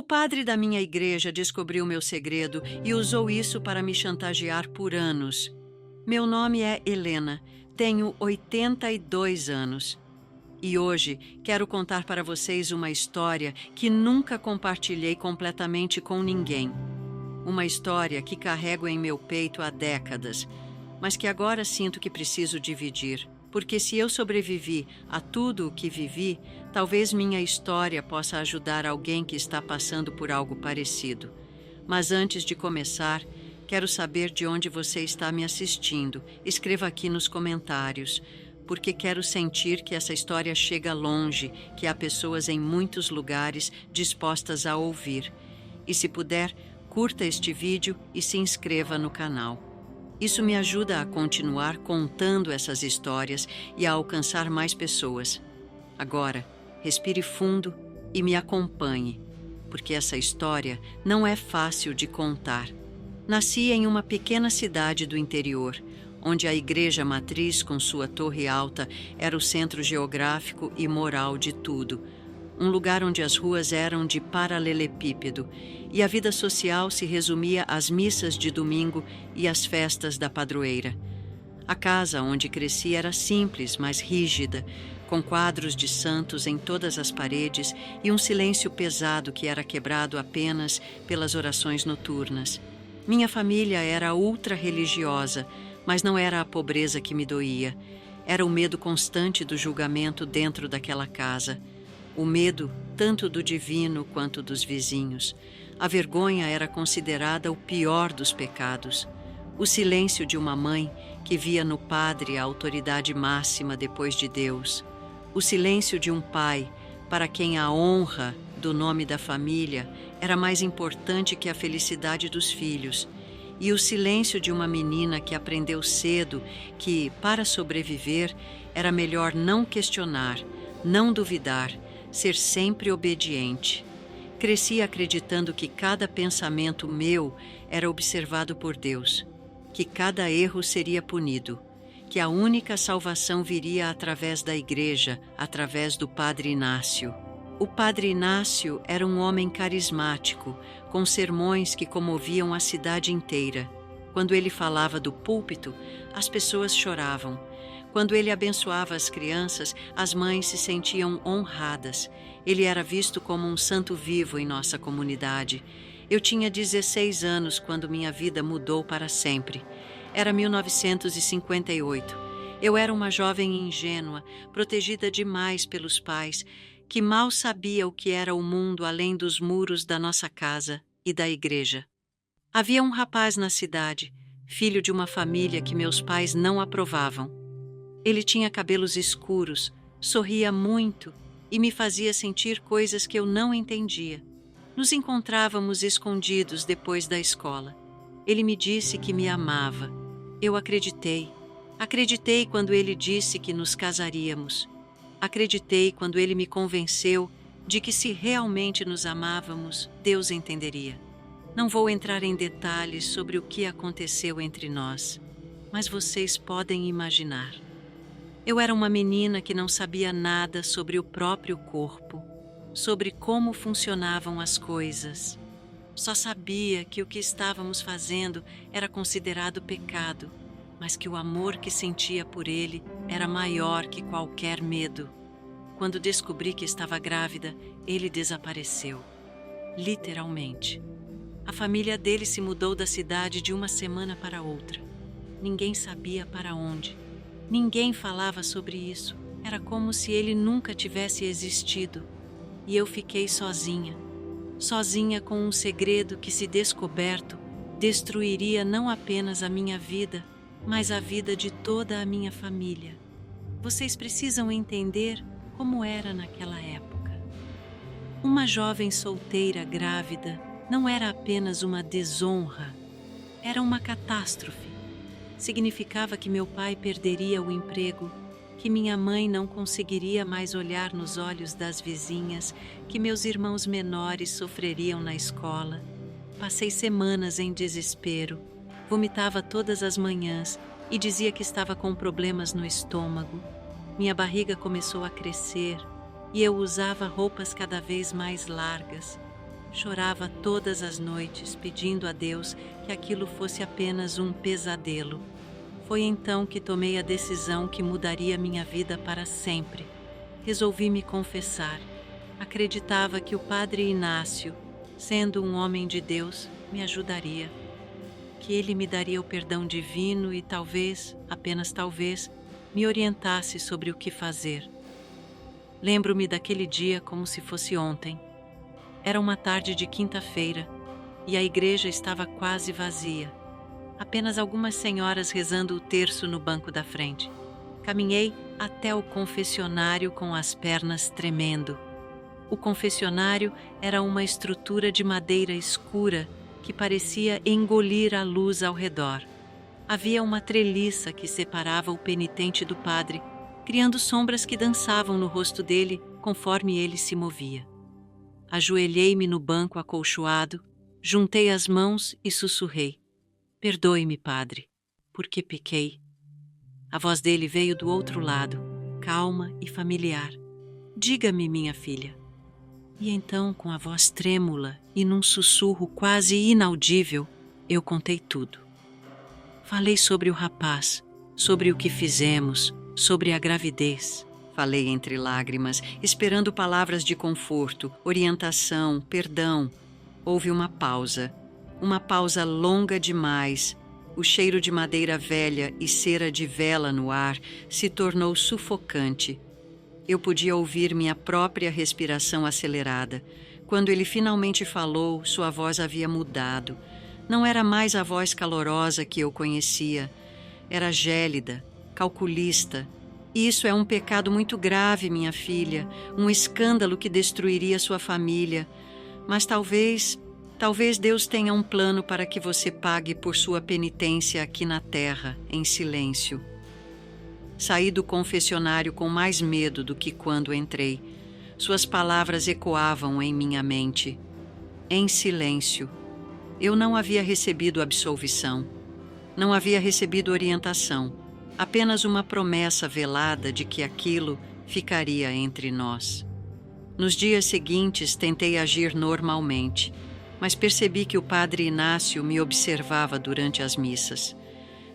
padre da minha igreja descobriu meu segredo e usou isso para me chantagear por anos. Meu nome é Helena, tenho 82 anos. E hoje quero contar para vocês uma história que nunca compartilhei completamente com ninguém. Uma história que carrego em meu peito há décadas, mas que agora sinto que preciso dividir. Porque se eu sobrevivi a tudo o que vivi, talvez minha história possa ajudar alguém que está passando por algo parecido. Mas antes de começar, quero saber de onde você está me assistindo. Escreva aqui nos comentários, porque quero sentir que essa história chega longe, que há pessoas em muitos lugares dispostas a ouvir. E se puder, curta este vídeo e se inscreva no canal. Isso me ajuda a continuar contando essas histórias e a alcançar mais pessoas. Agora, respire fundo e me acompanhe, porque essa história não é fácil de contar. Nasci em uma pequena cidade do interior, onde a igreja matriz, com sua torre alta, era o centro geográfico e moral de tudo. Um lugar onde as ruas eram de paralelepípedo e a vida social se resumia às missas de domingo e às festas da padroeira. A casa onde cresci era simples, mas rígida, com quadros de santos em todas as paredes e um silêncio pesado que era quebrado apenas pelas orações noturnas. Minha família era ultra-religiosa, mas não era a pobreza que me doía. Era o medo constante do julgamento dentro daquela casa. O medo tanto do divino quanto dos vizinhos. A vergonha era considerada o pior dos pecados. O silêncio de uma mãe que via no padre a autoridade máxima depois de Deus. O silêncio de um pai para quem a honra do nome da família era mais importante que a felicidade dos filhos. E o silêncio de uma menina que aprendeu cedo que, para sobreviver, era melhor não questionar, não duvidar, ser sempre obediente. Cresci acreditando que cada pensamento meu era observado por Deus, que cada erro seria punido, que a única salvação viria através da igreja, através do Padre Inácio. O Padre Inácio era um homem carismático, com sermões que comoviam a cidade inteira. Quando ele falava do púlpito, as pessoas choravam. Quando ele abençoava as crianças, as mães se sentiam honradas. Ele era visto como um santo vivo em nossa comunidade. Eu tinha 16 anos quando minha vida mudou para sempre. Era 1958. Eu era uma jovem ingênua, protegida demais pelos pais, que mal sabia o que era o mundo além dos muros da nossa casa e da igreja. Havia um rapaz na cidade, filho de uma família que meus pais não aprovavam. Ele tinha cabelos escuros, sorria muito e me fazia sentir coisas que eu não entendia. Nos encontrávamos escondidos depois da escola. Ele me disse que me amava. Eu acreditei. Acreditei quando ele disse que nos casaríamos. Acreditei quando ele me convenceu de que se realmente nos amávamos, Deus entenderia. Não vou entrar em detalhes sobre o que aconteceu entre nós, mas vocês podem imaginar. Eu era uma menina que não sabia nada sobre o próprio corpo, sobre como funcionavam as coisas. Só sabia que o que estávamos fazendo era considerado pecado, mas que o amor que sentia por ele era maior que qualquer medo. Quando descobri que estava grávida, ele desapareceu. Literalmente. A família dele se mudou da cidade de uma semana para outra. Ninguém sabia para onde. Ninguém falava sobre isso. Era como se ele nunca tivesse existido. E eu fiquei sozinha. Sozinha com um segredo que, se descoberto, destruiria não apenas a minha vida, mas a vida de toda a minha família. Vocês precisam entender como era naquela época. Uma jovem solteira grávida não era apenas uma desonra, era uma catástrofe. Significava que meu pai perderia o emprego, que minha mãe não conseguiria mais olhar nos olhos das vizinhas, que meus irmãos menores sofreriam na escola. Passei semanas em desespero, vomitava todas as manhãs e dizia que estava com problemas no estômago. Minha barriga começou a crescer e eu usava roupas cada vez mais largas. Chorava todas as noites, pedindo a Deus que aquilo fosse apenas um pesadelo. Foi então que tomei a decisão que mudaria minha vida para sempre. Resolvi me confessar. Acreditava que o Padre Inácio, sendo um homem de Deus, me ajudaria. Que ele me daria o perdão divino e talvez, apenas talvez, me orientasse sobre o que fazer. Lembro-me daquele dia como se fosse ontem. Era uma tarde de quinta-feira e a igreja estava quase vazia. Apenas algumas senhoras rezando o terço no banco da frente. Caminhei até o confessionário com as pernas tremendo. O confessionário era uma estrutura de madeira escura que parecia engolir a luz ao redor. Havia uma treliça que separava o penitente do padre, criando sombras que dançavam no rosto dele conforme ele se movia. Ajoelhei-me no banco acolchoado, juntei as mãos e sussurrei: "Perdoe-me, padre, porque pequei." A voz dele veio do outro lado, calma e familiar. "Diga-me, minha filha." E então, com a voz trêmula e num sussurro quase inaudível, eu contei tudo. Falei sobre o rapaz, sobre o que fizemos, sobre a gravidez. Falei entre lágrimas, esperando palavras de conforto, orientação, perdão. Houve uma pausa longa demais. O cheiro de madeira velha e cera de vela no ar se tornou sufocante. Eu podia ouvir minha própria respiração acelerada. Quando ele finalmente falou, sua voz havia mudado. Não era mais a voz calorosa que eu conhecia. Era gélida, calculista. E isso é um pecado muito grave, minha filha, um escândalo que destruiria sua família. Mas talvez Deus tenha um plano para que você pague por sua penitência aqui na terra, em silêncio. Saí do confessionário com mais medo do que quando entrei. Suas palavras ecoavam em minha mente. Em silêncio. Eu não havia recebido absolvição. Não havia recebido orientação. Apenas uma promessa velada de que aquilo ficaria entre nós. Nos dias seguintes, tentei agir normalmente, mas percebi que o Padre Inácio me observava durante as missas.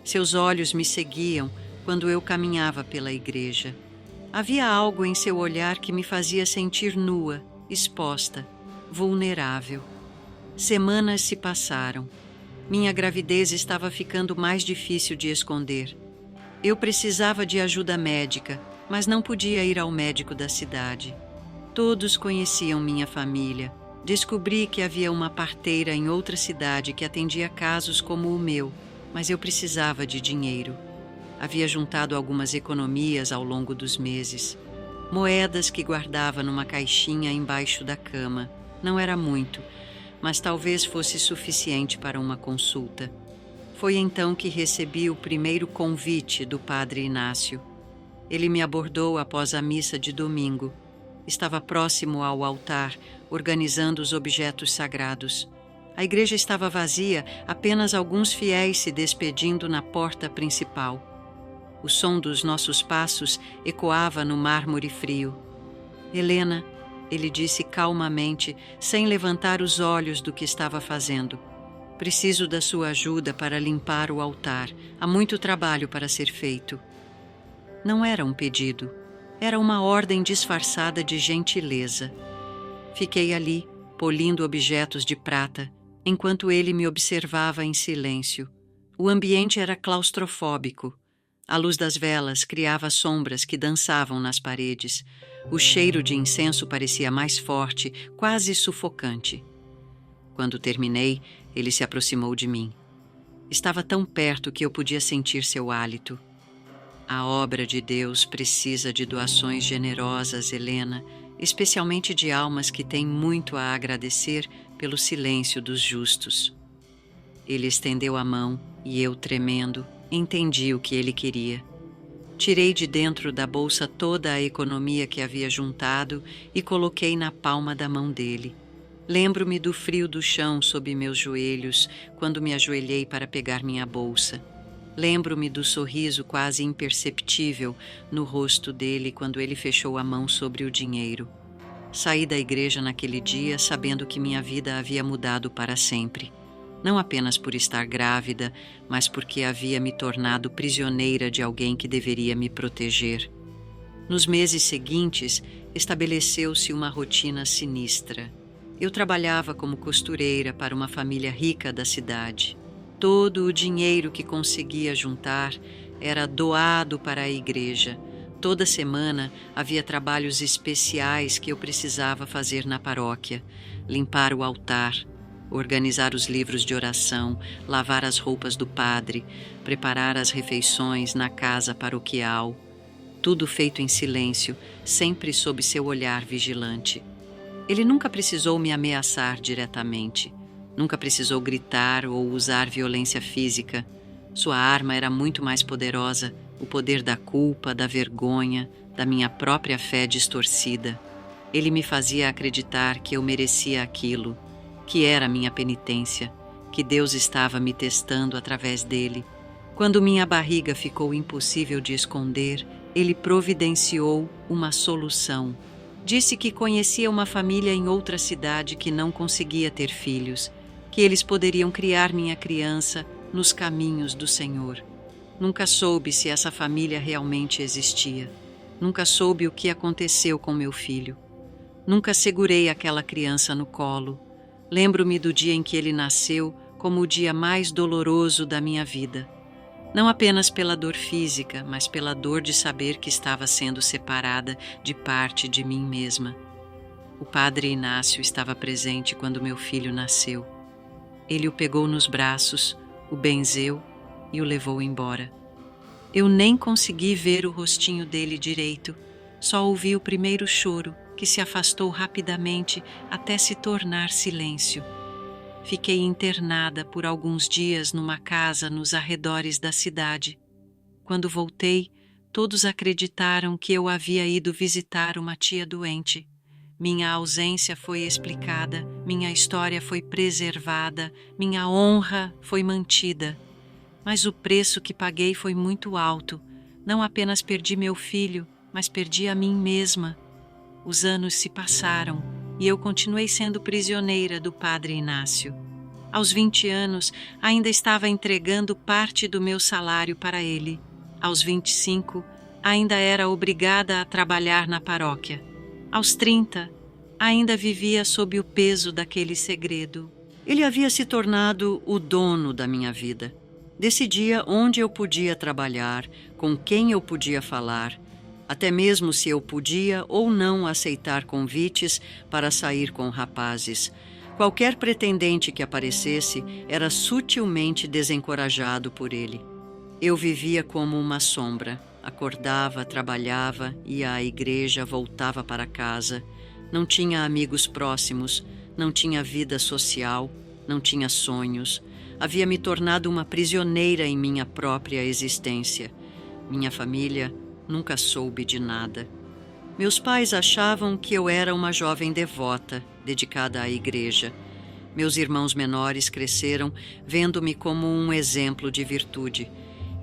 Seus olhos me seguiam quando eu caminhava pela igreja. Havia algo em seu olhar que me fazia sentir nua, exposta, vulnerável. Semanas se passaram. Minha gravidez estava ficando mais difícil de esconder. Eu precisava de ajuda médica, mas não podia ir ao médico da cidade. Todos conheciam minha família. Descobri que havia uma parteira em outra cidade que atendia casos como o meu, mas eu precisava de dinheiro. Havia juntado algumas economias ao longo dos meses. Moedas que guardava numa caixinha embaixo da cama. Não era muito, mas talvez fosse suficiente para uma consulta. Foi então que recebi o primeiro convite do Padre Inácio. Ele me abordou após a missa de domingo. Estava próximo ao altar, organizando os objetos sagrados. A igreja estava vazia, apenas alguns fiéis se despedindo na porta principal. O som dos nossos passos ecoava no mármore frio. "Helena", ele disse calmamente, sem levantar os olhos do que estava fazendo. "Preciso da sua ajuda para limpar o altar. Há muito trabalho para ser feito." Não era um pedido. Era uma ordem disfarçada de gentileza. Fiquei ali, polindo objetos de prata, enquanto ele me observava em silêncio. O ambiente era claustrofóbico. A luz das velas criava sombras que dançavam nas paredes. O cheiro de incenso parecia mais forte, quase sufocante. Quando terminei, ele se aproximou de mim. Estava tão perto que eu podia sentir seu hálito. "A obra de Deus precisa de doações generosas, Helena, especialmente de almas que têm muito a agradecer pelo silêncio dos justos." Ele estendeu a mão e eu, tremendo, entendi o que ele queria. Tirei de dentro da bolsa toda a economia que havia juntado e coloquei na palma da mão dele. Lembro-me do frio do chão sob meus joelhos quando me ajoelhei para pegar minha bolsa. Lembro-me do sorriso quase imperceptível no rosto dele quando ele fechou a mão sobre o dinheiro. Saí da igreja naquele dia sabendo que minha vida havia mudado para sempre. Não apenas por estar grávida, mas porque havia me tornado prisioneira de alguém que deveria me proteger. Nos meses seguintes, estabeleceu-se uma rotina sinistra. Eu trabalhava como costureira para uma família rica da cidade. Todo o dinheiro que conseguia juntar era doado para a igreja. Toda semana havia trabalhos especiais que eu precisava fazer na paróquia: limpar o altar, organizar os livros de oração, lavar as roupas do padre, preparar as refeições na casa paroquial. Tudo feito em silêncio, sempre sob seu olhar vigilante. Ele nunca precisou me ameaçar diretamente. Nunca precisou gritar ou usar violência física. Sua arma era muito mais poderosa: o poder da culpa, da vergonha, da minha própria fé distorcida. Ele me fazia acreditar que eu merecia aquilo, que era minha penitência, que Deus estava me testando através dele. Quando minha barriga ficou impossível de esconder, ele providenciou uma solução. Disse que conhecia uma família em outra cidade que não conseguia ter filhos, que eles poderiam criar minha criança nos caminhos do Senhor. Nunca soube se essa família realmente existia. Nunca soube o que aconteceu com meu filho. Nunca segurei aquela criança no colo. Lembro-me do dia em que ele nasceu como o dia mais doloroso da minha vida. Não apenas pela dor física, mas pela dor de saber que estava sendo separada de parte de mim mesma. O padre Inácio estava presente quando meu filho nasceu. Ele o pegou nos braços, o benzeu e o levou embora. Eu nem consegui ver o rostinho dele direito, só ouvi o primeiro choro, que se afastou rapidamente até se tornar silêncio. Fiquei internada por alguns dias numa casa nos arredores da cidade. Quando voltei, todos acreditaram que eu havia ido visitar uma tia doente. Minha ausência foi explicada, minha história foi preservada, minha honra foi mantida. Mas o preço que paguei foi muito alto. Não apenas perdi meu filho, mas perdi a mim mesma. Os anos se passaram e eu continuei sendo prisioneira do padre Inácio. Aos 20 anos, ainda estava entregando parte do meu salário para ele. Aos 25, ainda era obrigada a trabalhar na paróquia. Aos 30, ainda vivia sob o peso daquele segredo. Ele havia se tornado o dono da minha vida. Decidia onde eu podia trabalhar, com quem eu podia falar, até mesmo se eu podia ou não aceitar convites para sair com rapazes. Qualquer pretendente que aparecesse era sutilmente desencorajado por ele. Eu vivia como uma sombra. Acordava, trabalhava, ia à igreja, voltava para casa. Não tinha amigos próximos, não tinha vida social, não tinha sonhos. Havia me tornado uma prisioneira em minha própria existência. Minha família nunca soube de nada. Meus pais achavam que eu era uma jovem devota, dedicada à igreja. Meus irmãos menores cresceram vendo-me como um exemplo de virtude.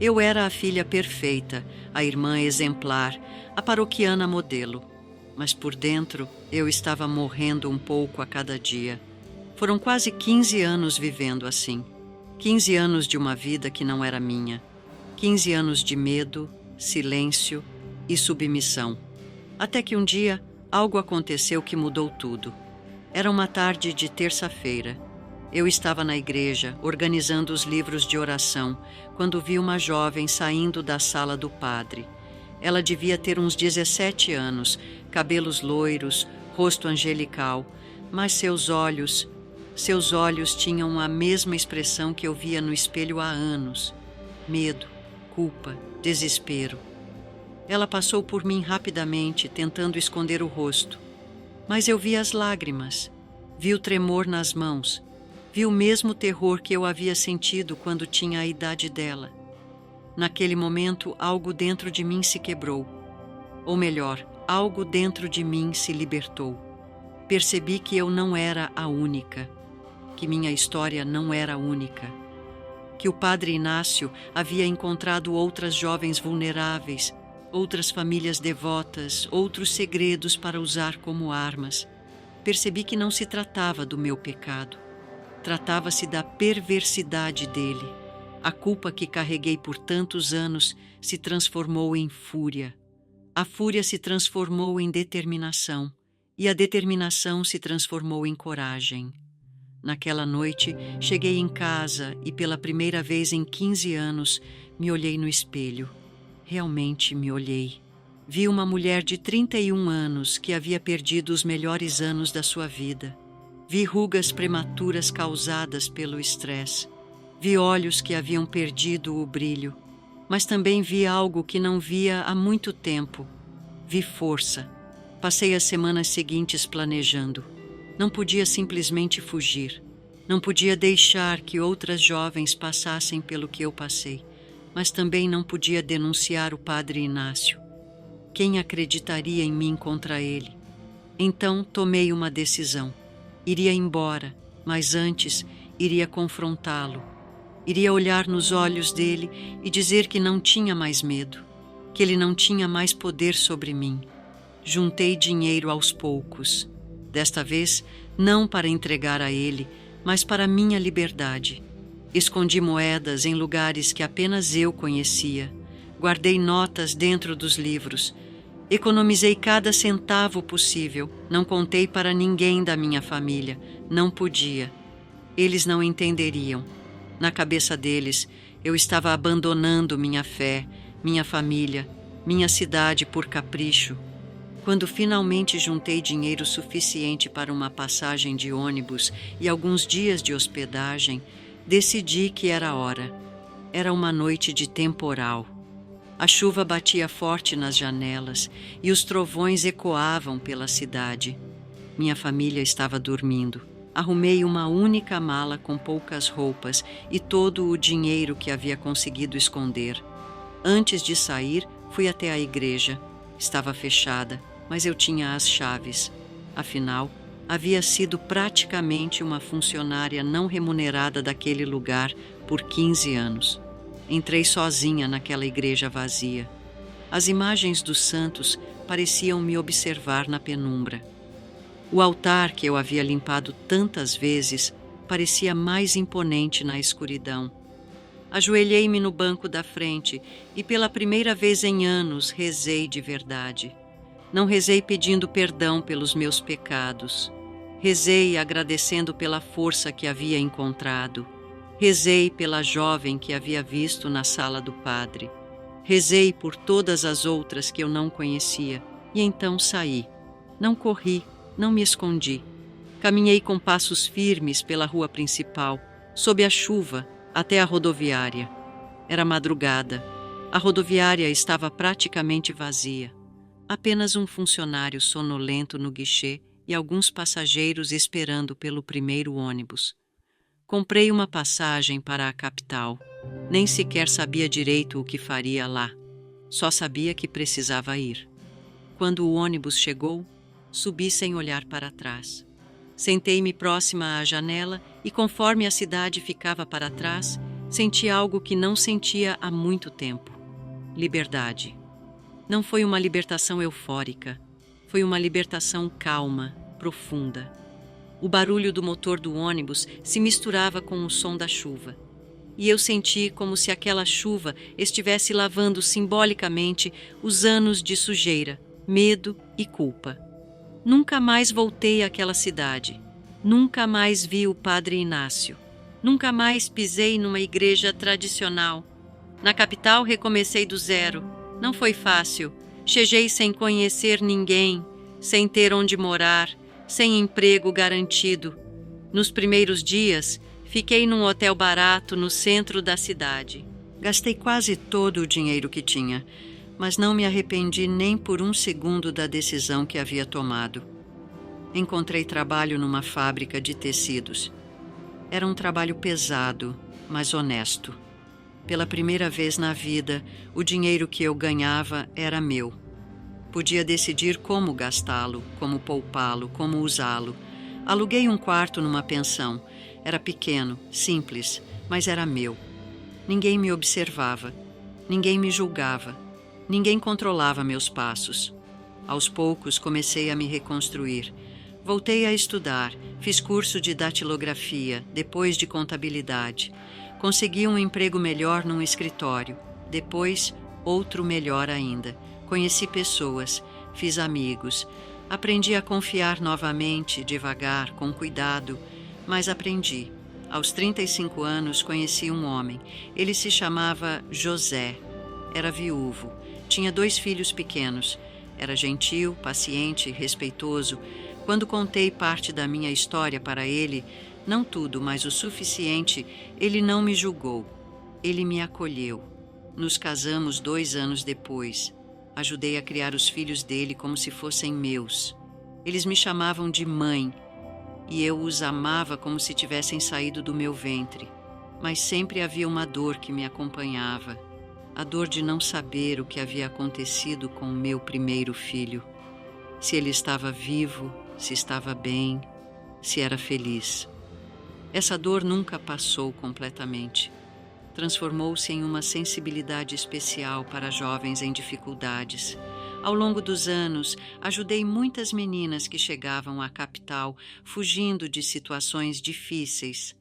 Eu era a filha perfeita, a irmã exemplar, a paroquiana modelo. Mas por dentro eu estava morrendo um pouco a cada dia. Foram quase 15 anos vivendo assim. 15 anos de uma vida que não era minha. 15 anos de medo, silêncio e submissão. Até que um dia, algo aconteceu que mudou tudo. Era uma tarde de terça-feira. Eu estava na igreja, organizando os livros de oração, quando vi uma jovem saindo da sala do padre. Ela devia ter uns 17 anos, cabelos loiros, rosto angelical, mas seus olhos tinham a mesma expressão que eu via no espelho há anos: medo, culpa, desespero. Ela passou por mim rapidamente, tentando esconder o rosto. Mas eu vi as lágrimas, vi o tremor nas mãos, vi o mesmo terror que eu havia sentido quando tinha a idade dela. Naquele momento, algo dentro de mim se quebrou. Ou melhor, algo dentro de mim se libertou. Percebi que eu não era a única, que minha história não era única, que o padre Inácio havia encontrado outras jovens vulneráveis, outras famílias devotas, outros segredos para usar como armas. Percebi que não se tratava do meu pecado. Tratava-se da perversidade dele. A culpa que carreguei por tantos anos se transformou em fúria. A fúria se transformou em determinação, e a determinação se transformou em coragem. Naquela noite, cheguei em casa e pela primeira vez em 15 anos, me olhei no espelho. Realmente me olhei. Vi uma mulher de 31 anos que havia perdido os melhores anos da sua vida. Vi rugas prematuras causadas pelo estresse. Vi olhos que haviam perdido o brilho. Mas também vi algo que não via há muito tempo. Vi força. Passei as semanas seguintes planejando. Não podia simplesmente fugir. Não podia deixar que outras jovens passassem pelo que eu passei. Mas também não podia denunciar o padre Inácio. Quem acreditaria em mim contra ele? Então tomei uma decisão. Iria embora, mas antes iria confrontá-lo. Iria olhar nos olhos dele e dizer que não tinha mais medo, que ele não tinha mais poder sobre mim. Juntei dinheiro aos poucos. Desta vez, não para entregar a ele, mas para minha liberdade. Escondi moedas em lugares que apenas eu conhecia. Guardei notas dentro dos livros. Economizei cada centavo possível. Não contei para ninguém da minha família. Não podia. Eles não entenderiam. Na cabeça deles, eu estava abandonando minha fé, minha família, minha cidade por capricho. Quando finalmente juntei dinheiro suficiente para uma passagem de ônibus e alguns dias de hospedagem, decidi que era a hora. Era uma noite de temporal. A chuva batia forte nas janelas e os trovões ecoavam pela cidade. Minha família estava dormindo. Arrumei uma única mala com poucas roupas e todo o dinheiro que havia conseguido esconder. Antes de sair, fui até a igreja. Estava fechada, mas eu tinha as chaves. Afinal, havia sido praticamente uma funcionária não remunerada daquele lugar por 15 anos. Entrei sozinha naquela igreja vazia. As imagens dos santos pareciam me observar na penumbra. O altar que eu havia limpado tantas vezes parecia mais imponente na escuridão. Ajoelhei-me no banco da frente e pela primeira vez em anos rezei de verdade. Não rezei pedindo perdão pelos meus pecados. Rezei agradecendo pela força que havia encontrado. Rezei pela jovem que havia visto na sala do padre. Rezei por todas as outras que eu não conhecia e então saí. Não corri, não me escondi. Caminhei com passos firmes pela rua principal, sob a chuva, até a rodoviária. Era madrugada. A rodoviária estava praticamente vazia. Apenas um funcionário sonolento no guichê e alguns passageiros esperando pelo primeiro ônibus. Comprei uma passagem para a capital. Nem sequer sabia direito o que faria lá. Só sabia que precisava ir. Quando o ônibus chegou, subi sem olhar para trás. Sentei-me próxima à janela e, conforme a cidade ficava para trás, senti algo que não sentia há muito tempo. Liberdade. Não foi uma libertação eufórica. Foi uma libertação calma, profunda. O barulho do motor do ônibus se misturava com o som da chuva. E eu senti como se aquela chuva estivesse lavando simbolicamente os anos de sujeira, medo e culpa. Nunca mais voltei àquela cidade. Nunca mais vi o padre Inácio. Nunca mais pisei numa igreja tradicional. Na capital recomecei do zero. Não foi fácil. Cheguei sem conhecer ninguém, sem ter onde morar, sem emprego garantido. Nos primeiros dias, fiquei num hotel barato no centro da cidade. Gastei quase todo o dinheiro que tinha, mas não me arrependi nem por um segundo da decisão que havia tomado. Encontrei trabalho numa fábrica de tecidos. Era um trabalho pesado, mas honesto. Pela primeira vez na vida, o dinheiro que eu ganhava era meu. Podia decidir como gastá-lo, como poupá-lo, como usá-lo. Aluguei um quarto numa pensão. Era pequeno, simples, mas era meu. Ninguém me observava. Ninguém me julgava. Ninguém controlava meus passos. Aos poucos comecei a me reconstruir. Voltei a estudar, fiz curso de datilografia, depois de contabilidade. Consegui um emprego melhor num escritório, depois outro melhor ainda. Conheci pessoas, fiz amigos. Aprendi a confiar novamente, devagar, com cuidado, mas aprendi. Aos 35 anos conheci um homem. Ele se chamava José. Era viúvo. Tinha 2 filhos pequenos. Era gentil, paciente, respeitoso. Quando contei parte da minha história para ele, não tudo, mas o suficiente, ele não me julgou. Ele me acolheu. Nos casamos 2 anos depois. Ajudei a criar os filhos dele como se fossem meus. Eles me chamavam de mãe, e eu os amava como se tivessem saído do meu ventre. Mas sempre havia uma dor que me acompanhava. A dor de não saber o que havia acontecido com o meu primeiro filho. Se ele estava vivo, se estava bem, se era feliz. Essa dor nunca passou completamente. Transformou-se em uma sensibilidade especial para jovens em dificuldades. Ao longo dos anos, ajudei muitas meninas que chegavam à capital fugindo de situações difíceis.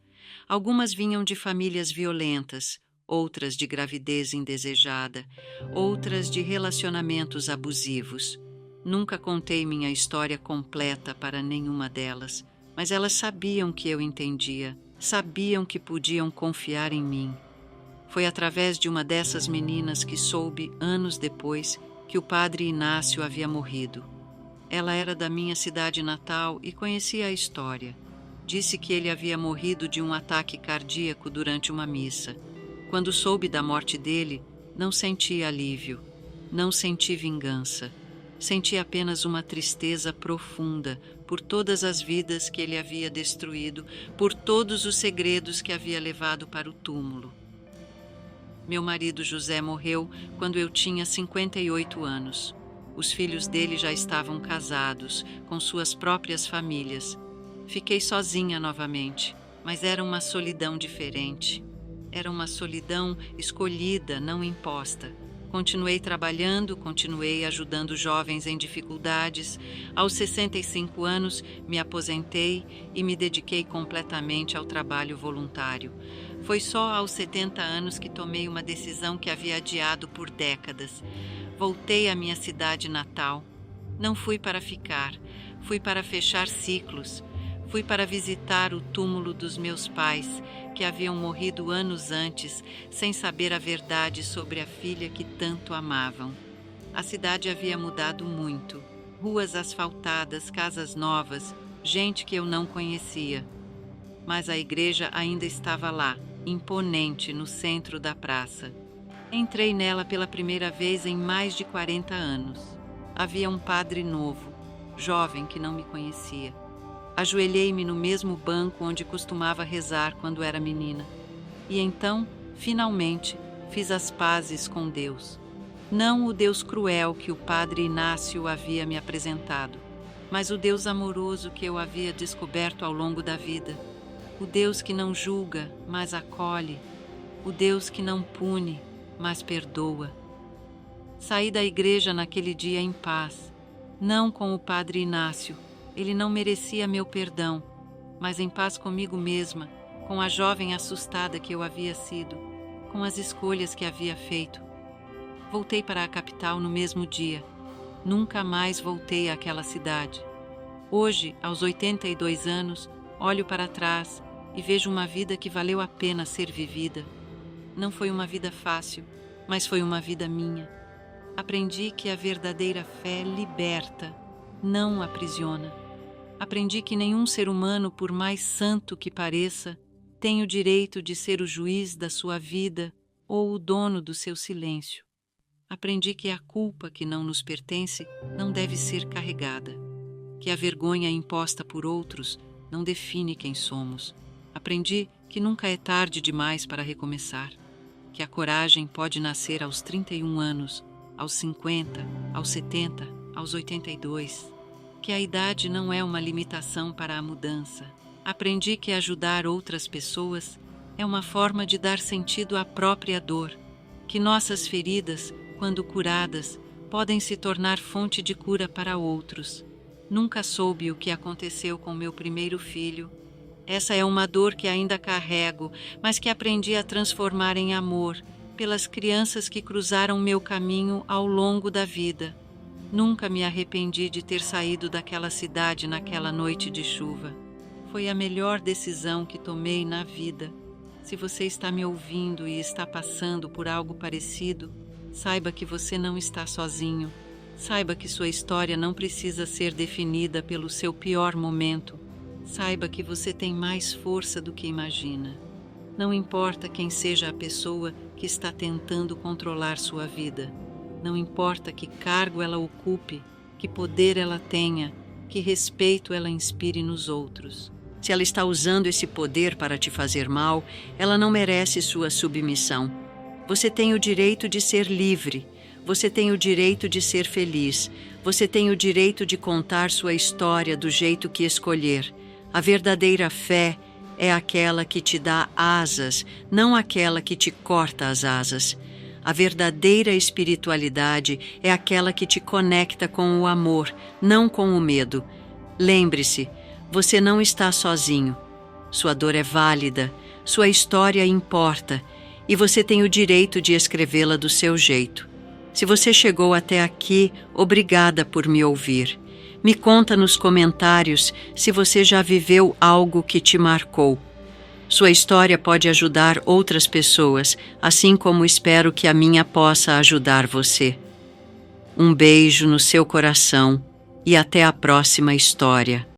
Algumas vinham de famílias violentas, outras de gravidez indesejada, outras de relacionamentos abusivos. Nunca contei minha história completa para nenhuma delas, mas elas sabiam que eu entendia, sabiam que podiam confiar em mim. Foi através de uma dessas meninas que soube, anos depois, que o padre Inácio havia morrido. Ela era da minha cidade natal e conhecia a história. Disse que ele havia morrido de um ataque cardíaco durante uma missa. Quando soube da morte dele, não senti alívio, não senti vingança. Senti apenas uma tristeza profunda por todas as vidas que ele havia destruído, por todos os segredos que havia levado para o túmulo. Meu marido José morreu quando eu tinha 58 anos. Os filhos dele já estavam casados, com suas próprias famílias. Fiquei sozinha novamente, mas era uma solidão diferente. Era uma solidão escolhida, não imposta. Continuei trabalhando, continuei ajudando jovens em dificuldades. Aos 65 anos, me aposentei e me dediquei completamente ao trabalho voluntário. Foi só aos 70 anos que tomei uma decisão que havia adiado por décadas. Voltei à minha cidade natal. Não fui para ficar, fui para fechar ciclos. Fui para visitar o túmulo dos meus pais, que haviam morrido anos antes, sem saber a verdade sobre a filha que tanto amavam. A cidade havia mudado muito. Ruas asfaltadas, casas novas, gente que eu não conhecia. Mas a igreja ainda estava lá, imponente, no centro da praça. Entrei nela pela primeira vez em mais de 40 anos. Havia um padre novo, jovem que não me conhecia. Ajoelhei-me no mesmo banco onde costumava rezar quando era menina. E então, finalmente, fiz as pazes com Deus. Não o Deus cruel que o padre Inácio havia me apresentado, mas o Deus amoroso que eu havia descoberto ao longo da vida. O Deus que não julga, mas acolhe. O Deus que não pune, mas perdoa. Saí da igreja naquele dia em paz, não com o padre Inácio. Ele não merecia meu perdão, mas em paz comigo mesma, com a jovem assustada que eu havia sido, com as escolhas que havia feito. Voltei para a capital no mesmo dia. Nunca mais voltei àquela cidade. Hoje, aos 82 anos, olho para trás e vejo uma vida que valeu a pena ser vivida. Não foi uma vida fácil, mas foi uma vida minha. Aprendi que a verdadeira fé liberta, não aprisiona. Aprendi que nenhum ser humano, por mais santo que pareça, tem o direito de ser o juiz da sua vida ou o dono do seu silêncio. Aprendi que a culpa que não nos pertence não deve ser carregada, que a vergonha imposta por outros não define quem somos. Aprendi que nunca é tarde demais para recomeçar, que a coragem pode nascer aos 31 anos, aos 50, aos 70, aos 82, que a idade não é uma limitação para a mudança. Aprendi que ajudar outras pessoas é uma forma de dar sentido à própria dor, que nossas feridas quando curadas, podem se tornar fonte de cura para outros. Nunca soube o que aconteceu com meu primeiro filho. Essa é uma dor que ainda carrego, mas que aprendi a transformar em amor pelas crianças que cruzaram meu caminho ao longo da vida. Nunca me arrependi de ter saído daquela cidade naquela noite de chuva. Foi a melhor decisão que tomei na vida. Se você está me ouvindo e está passando por algo parecido, saiba que você não está sozinho. Saiba que sua história não precisa ser definida pelo seu pior momento. Saiba que você tem mais força do que imagina. Não importa quem seja a pessoa que está tentando controlar sua vida. Não importa que cargo ela ocupe, que poder ela tenha, que respeito ela inspire nos outros. Se ela está usando esse poder para te fazer mal, ela não merece sua submissão. Você tem o direito de ser livre. Você tem o direito de ser feliz. Você tem o direito de contar sua história do jeito que escolher. A verdadeira fé é aquela que te dá asas, não aquela que te corta as asas. A verdadeira espiritualidade é aquela que te conecta com o amor, não com o medo. Lembre-se, você não está sozinho. Sua dor é válida, sua história importa, e você tem o direito de escrevê-la do seu jeito. Se você chegou até aqui, obrigada por me ouvir. Me conta nos comentários se você já viveu algo que te marcou. Sua história pode ajudar outras pessoas, assim como espero que a minha possa ajudar você. Um beijo no seu coração e até a próxima história.